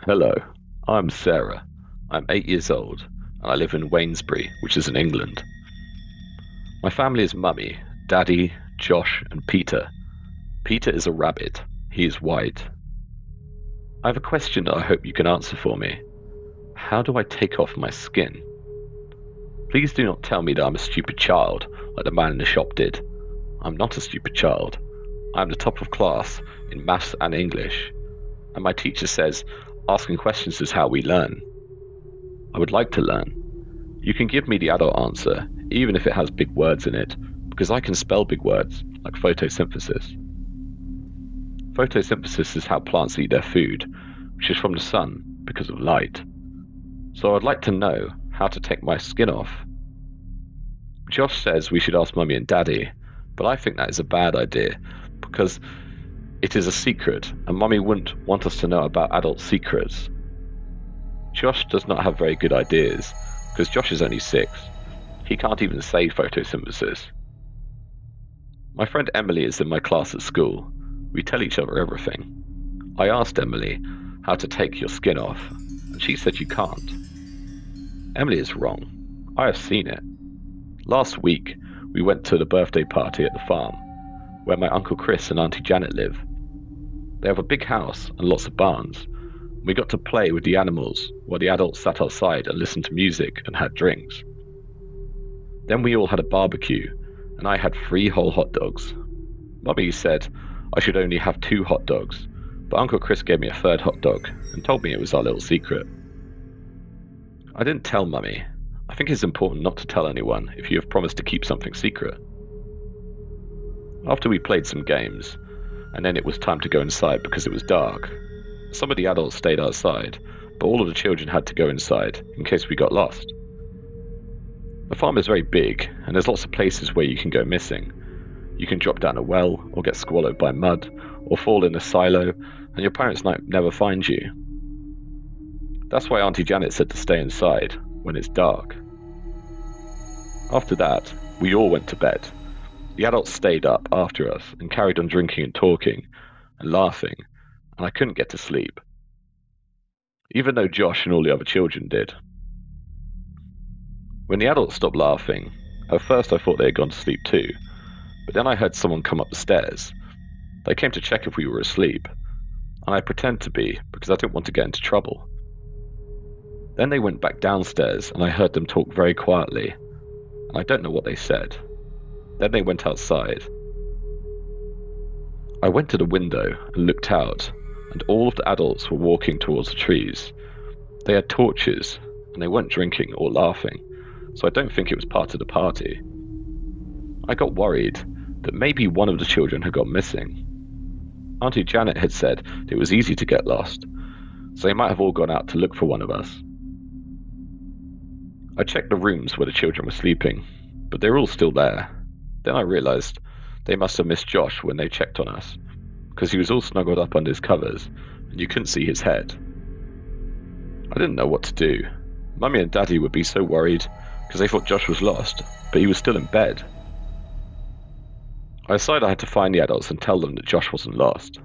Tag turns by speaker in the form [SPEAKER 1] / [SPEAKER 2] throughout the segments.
[SPEAKER 1] Hello, I'm Sarah. I'm 8 years old, and I live in Waynesbury, which is in England. My family is Mummy, Daddy, Josh, and Peter. Peter is a rabbit. He is white. I have a question that I hope you can answer for me. How do I take off my skin? Please do not tell me that I'm a stupid child, like the man in the shop did. I'm not a stupid child. I'm the top of class in maths and English, and my teacher says asking questions is how we learn. I would like to learn. You can give me the adult answer, even if it has big words in it, because I can spell big words, like photosynthesis. Photosynthesis is how plants eat their food, which is from the sun, because of light. So I'd like to know how to take my skin off. Josh says we should ask Mummy and Daddy, but I think that is a bad idea, because it is a secret, and Mummy wouldn't want us to know about adult secrets. Josh does not have very good ideas, because Josh is only 6. He can't even say photosynthesis. My friend Emily is in my class at school. We tell each other everything. I asked Emily how to take your skin off, and she said you can't. Emily is wrong. I have seen it. Last week, we went to the birthday party at the farm, where my Uncle Chris and Auntie Janet live. They have a big house and lots of barns. We got to play with the animals while the adults sat outside and listened to music and had drinks. Then we all had a barbecue, and I had 3 whole hot dogs. Mummy said I should only have 2 hot dogs, but Uncle Chris gave me a 3rd hot dog and told me it was our little secret. I didn't tell Mummy. I think it's important not to tell anyone if you have promised to keep something secret. After we played some games, and then it was time to go inside because it was dark, some of the adults stayed outside, but all of the children had to go inside in case we got lost. The farm is very big, and there's lots of places where you can go missing. You can drop down a well, or get swallowed by mud, or fall in a silo, and your parents might never find you. That's why Auntie Janet said to stay inside when it's dark. After that, we all went to bed. The adults stayed up after us and carried on drinking and talking and laughing, and I couldn't get to sleep, even though Josh and all the other children did. When the adults stopped laughing, at first I thought they had gone to sleep too, but then I heard someone come up the stairs. They came to check if we were asleep, and I pretended to be because I didn't want to get into trouble. Then they went back downstairs and I heard them talk very quietly, and I don't know what they said. Then they went outside. I went to the window and looked out, and all of the adults were walking towards the trees. They had torches, and they weren't drinking or laughing, so I don't think it was part of the party. I got worried that maybe one of the children had gone missing. Auntie Janet had said it was easy to get lost, so they might have all gone out to look for one of us. I checked the rooms where the children were sleeping, but they were all still there. Then I realized they must have missed Josh when they checked on us, because he was all snuggled up under his covers, and you couldn't see his head. I didn't know what to do. Mummy and Daddy would be so worried, because they thought Josh was lost, but he was still in bed. I decided I had to find the adults and tell them that Josh wasn't lost.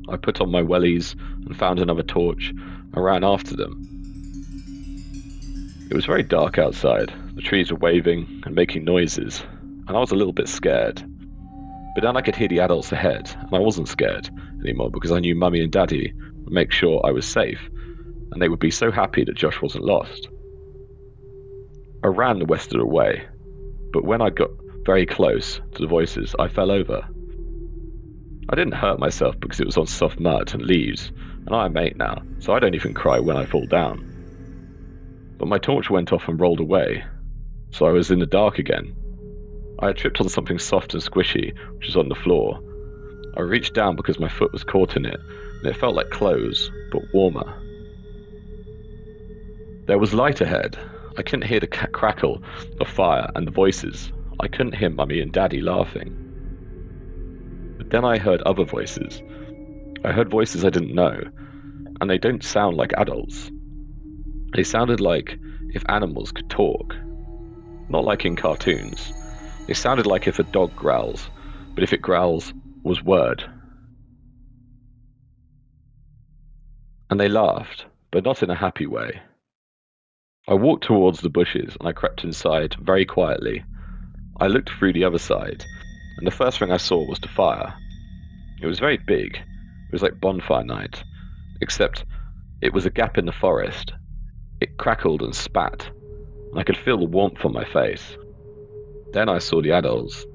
[SPEAKER 1] I put on my wellies and found another torch and ran after them. It was very dark outside. The trees were waving and making noises, and I was a little bit scared. But then I could hear the adults ahead, and I wasn't scared anymore because I knew Mummy and Daddy would make sure I was safe, and they would be so happy that Josh wasn't lost. I ran the rest of the way, but when I got very close to the voices, I fell over. I didn't hurt myself because it was on soft mud and leaves, and I'm 8 now, so I don't even cry when I fall down. But my torch went off and rolled away, so I was in the dark again. I had tripped on something soft and squishy, which was on the floor. I reached down because my foot was caught in it, and it felt like clothes, but warmer. There was light ahead. I couldn't hear the crackle of fire and the voices. I couldn't hear Mummy and Daddy laughing. But then I heard other voices. I heard voices I didn't know, and they don't sound like adults. They sounded like if animals could talk. Not like in cartoons. They sounded like if a dog growls, but if it growls was word. and they laughed, but not in a happy way. I walked towards the bushes and I crept inside very quietly. I looked through the other side, and the first thing I saw was the fire. It was very big. It was like bonfire night, except it was a gap in the forest. It crackled and spat, and I could feel the warmth on my face. Then I saw the adults.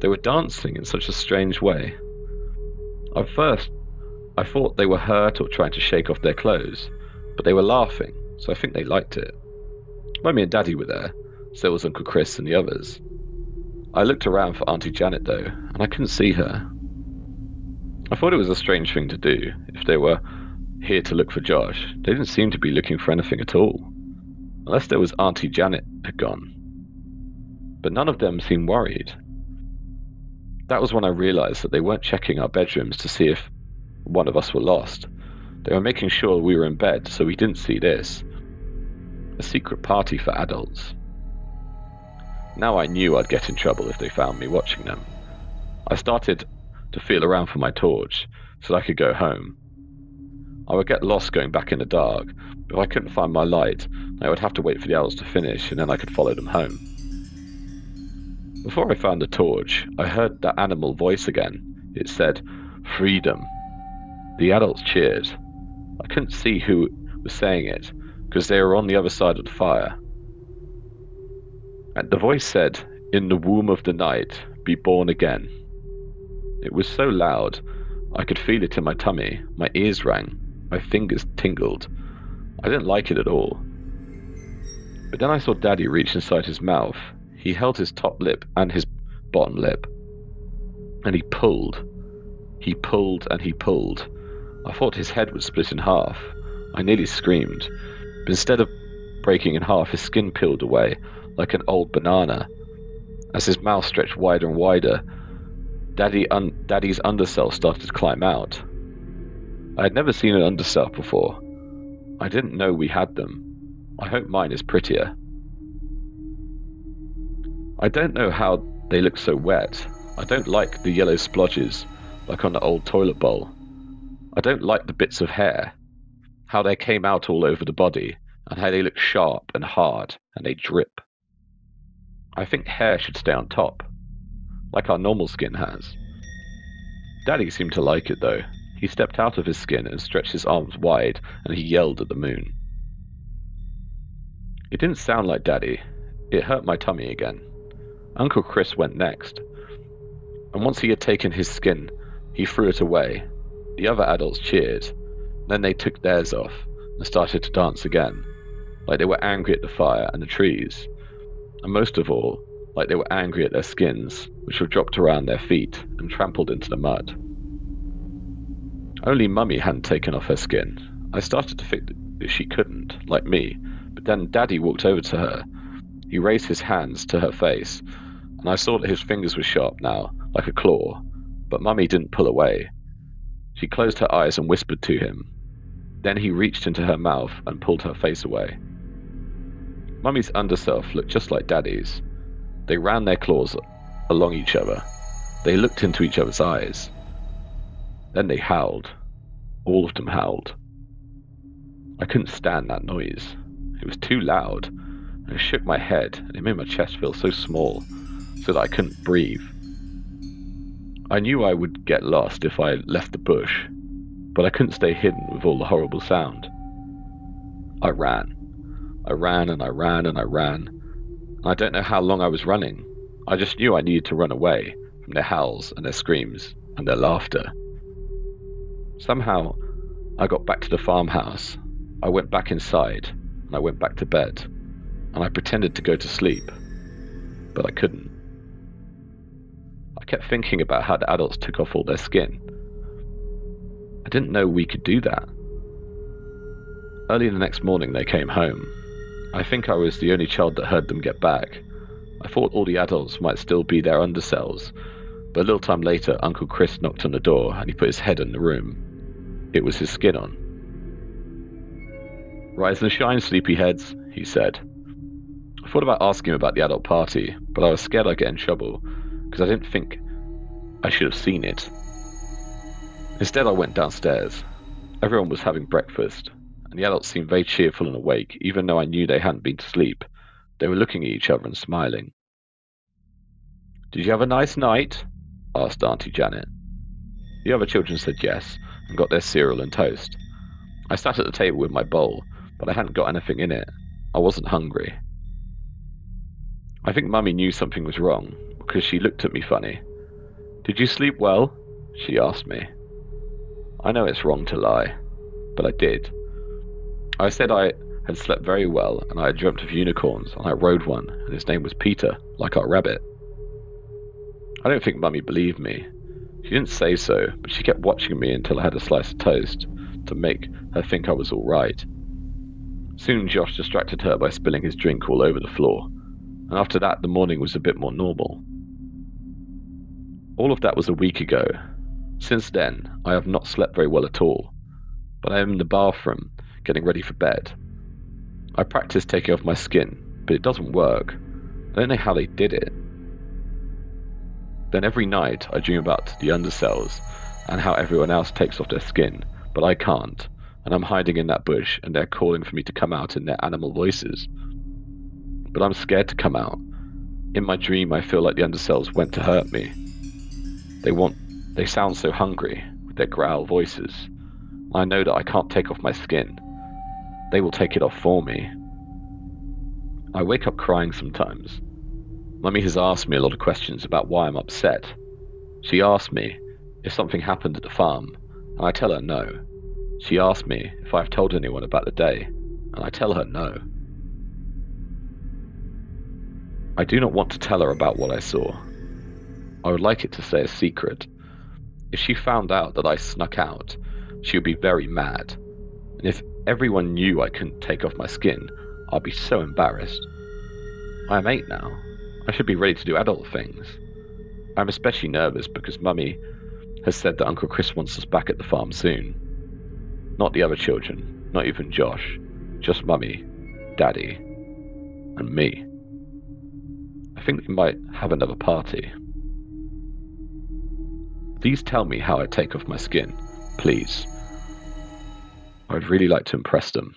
[SPEAKER 1] They were dancing in such a strange way. At first, I thought they were hurt or trying to shake off their clothes, but they were laughing, so I think they liked it. Mummy and Daddy were there, so was Uncle Chris and the others. I looked around for Auntie Janet though, and I couldn't see her. I thought it was a strange thing to do. If they were here to look for Josh, they didn't seem to be looking for anything at all. Unless there was Auntie Janet had gone. But none of them seemed worried. That was when I realized that they weren't checking our bedrooms to see if one of us were lost. They were making sure we were in bed so we didn't see this. A secret party for adults. Now I knew I'd get in trouble if they found me watching them. I started to feel around for my torch so that I could go home. I would get lost going back in the dark, but if I couldn't find my light, I would have to wait for the adults to finish and then I could follow them home. Before I found the torch, I heard that animal voice again. It said, "Freedom." The adults cheered. I couldn't see who was saying it, because they were on the other side of the fire. And the voice said, "In the womb of the night, be born again." It was so loud, I could feel it in my tummy, my ears rang, my fingers tingled. I didn't like it at all. But then I saw Daddy reach inside his mouth. He held his top lip and his bottom lip, and he pulled. He pulled and he pulled. I thought his head would split in half. I nearly screamed, but instead of breaking in half, his skin peeled away like an old banana. As his mouth stretched wider and wider, Daddy's undercell started to climb out. I had never seen an undercell before. I didn't know we had them. I hope mine is prettier. I don't know how they look so wet. I don't like the yellow splodges, like on the old toilet bowl. I don't like the bits of hair, how they came out all over the body, and how they look sharp and hard, and they drip. I think hair should stay on top, like our normal skin has. Daddy seemed to like it though. He stepped out of his skin and stretched his arms wide, and he yelled at the moon. It didn't sound like Daddy. It hurt my tummy again. Uncle Chris went next, and once he had taken his skin, he threw it away. The other adults cheered. Then they took theirs off and started to dance again, like they were angry at the fire and the trees, and most of all, like they were angry at their skins, which were dropped around their feet and trampled into the mud. Only Mummy hadn't taken off her skin. I started to think that she couldn't, like me, but then Daddy walked over to her. He raised his hands to her face, and I saw that his fingers were sharp now, like a claw, but Mummy didn't pull away. She closed her eyes and whispered to him. Then he reached into her mouth and pulled her face away. Mummy's underself looked just like Daddy's. They ran their claws along each other. They looked into each other's eyes. Then they howled. All of them howled. I couldn't stand that noise. It was too loud. I shook my head, and it made my chest feel so small, so that I couldn't breathe. I knew I would get lost if I left the bush, but I couldn't stay hidden with all the horrible sound. I ran. I ran and I ran and I ran. And I don't know how long I was running. I just knew I needed to run away from their howls and their screams and their laughter. Somehow, I got back to the farmhouse. I went back inside, and I went back to bed, and I pretended to go to sleep, but I couldn't. I kept thinking about how the adults took off all their skin. I didn't know we could do that. Early the next morning they came home. I think I was the only child that heard them get back. I thought all the adults might still be their undersells, but a little time later Uncle Chris knocked on the door and he put his head in the room. It was his skin on. "Rise and shine, sleepyheads," he said. I thought about asking him about the adult party, but I was scared I'd get in trouble, because I didn't think I should have seen it. Instead I went downstairs. Everyone was having breakfast, and the adults seemed very cheerful and awake, even though I knew they hadn't been to sleep. They were looking at each other and smiling. "Did you have a nice night?" asked Auntie Janet. The other children said yes, and got their cereal and toast. I sat at the table with my bowl, but I hadn't got anything in it. I wasn't hungry. I think Mummy knew something was wrong, because she looked at me funny. "Did you sleep well?" she asked me. I know it's wrong to lie, but I did. I said I had slept very well, and I had dreamt of unicorns, and I rode one, and his name was Peter, like our rabbit. I don't think Mummy believed me. She didn't say so, but she kept watching me until I had a slice of toast, to make her think I was all right. Soon Josh distracted her by spilling his drink all over the floor, and after that the morning was a bit more normal. All of that was a week ago. Since then, I have not slept very well at all, but I am in the bathroom, getting ready for bed. I practice taking off my skin, but it doesn't work. I don't know how they did it. Then every night I dream about the undercells and how everyone else takes off their skin, but I can't, and I'm hiding in that bush and they're calling for me to come out in their animal voices. But I'm scared to come out. In my dream I feel like the undercells went to hurt me. They sound so hungry with their growl voices. I know that I can't take off my skin. They will take it off for me. I wake up crying sometimes. Mummy has asked me a lot of questions about why I'm upset. She asked me if something happened at the farm, and I tell her no. She asked me if I've told anyone about the day, and I tell her no. I do not want to tell her about what I saw. I would like it to stay a secret. If she found out that I snuck out, she would be very mad. And if everyone knew I couldn't take off my skin, I'd be so embarrassed. I am 8 now. I should be ready to do adult things. I'm especially nervous because Mummy has said that Uncle Chris wants us back at the farm soon. Not the other children, not even Josh. Just Mummy, Daddy, and me. I think we might have another party. Please tell me how I take off my skin, please. I would really like to impress them.